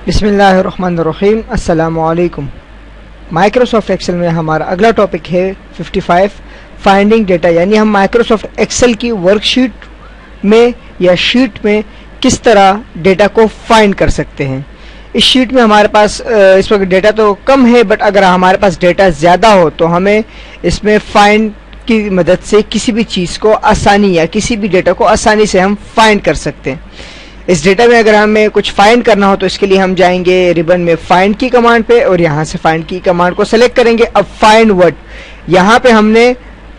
बिस्मिल्लाहिर्रहमानिर्रहीम। अस्सलामुअलैकुम। Microsoft Excel में हमारा अगला टॉपिक है 55 फाइंडिंग डेटा, यानी हम माइक्रोसॉफ्ट एक्सेल की वर्कशीट में या शीट में किस तरह डेटा को फाइंड कर सकते हैं। इस शीट में हमारे पास इस वक्त डेटा तो कम है, बट अगर हमारे पास डेटा ज़्यादा हो तो हमें इसमें फाइंड की मदद से किसी भी चीज़ को आसानी या किसी भी डेटा को आसानी से हम फाइंड कर सकते हैं। इस डेटा में अगर हमें कुछ फाइंड करना हो तो इसके लिए हम जाएंगे रिबन में फाइंड की कमांड पे और यहाँ से फाइंड की कमांड को सेलेक्ट करेंगे। अब फाइंड वर्ड, यहाँ पे हमने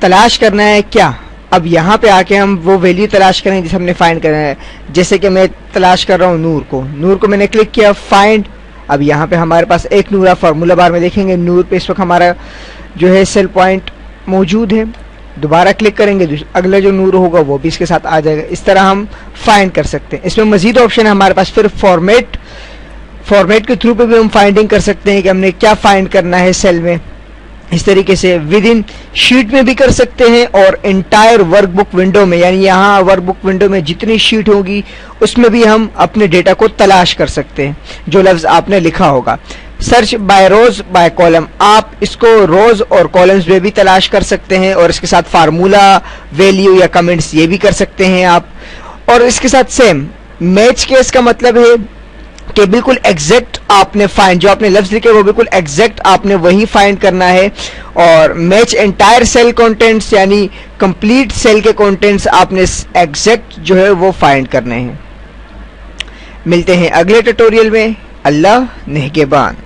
तलाश करना है क्या। अब यहाँ पे आके हम वो वैल्यू तलाश करेंगे जिसे हमने फाइंड करना है। जैसे कि मैं तलाश कर रहा हूँ नूर को मैंने क्लिक किया, फाइंड। अब यहाँ पे हमारे पास एक नूर, फार्मूला बार में देखेंगे नूर पे इस वक्त हमारा जो है सेल पॉइंट मौजूद है। दोबारा क्लिक करेंगे, अगला जो नूर होगा वो भी इसके साथ आ जाएगा। इस तरह हम फाइंड कर सकते हैं। इसमें मजीद ऑप्शन है हमारे पास। फिर फॉर्मेट के थ्रू पे भी हम फाइंडिंग कर सकते हैं कि हमने क्या फाइंड करना है सेल में। इस तरीके से विद इन शीट में भी कर सकते हैं और एंटायर वर्कबुक विंडो में, यानी यहाँ वर्कबुक विंडो में जितनी शीट होगी उसमें भी हम अपने डेटा को तलाश कर सकते हैं जो लफ्ज आपने लिखा होगा। Search by rows by column, आप इसको रोज और कॉलम्स में भी तलाश कर सकते हैं और इसके साथ फार्मूला, वैल्यू या कमेंट्स ये भी कर सकते हैं आप। और इसके साथ सेम मैच केस का मतलब है कि बिल्कुल एग्जैक्ट आपने फाइंड, जो आपने लफ्ज लिखे वो बिल्कुल एग्जैक्ट आपने वही फाइंड करना है। और मैच एंटायर सेल कंटेंट्स, यानी कंप्लीट सेल के कंटेंट्स आपने एग्जैक्ट जो है वो फाइंड करने हैं। मिलते हैं अगले ट्यूटोरियल में। अल्लाह निगहबान।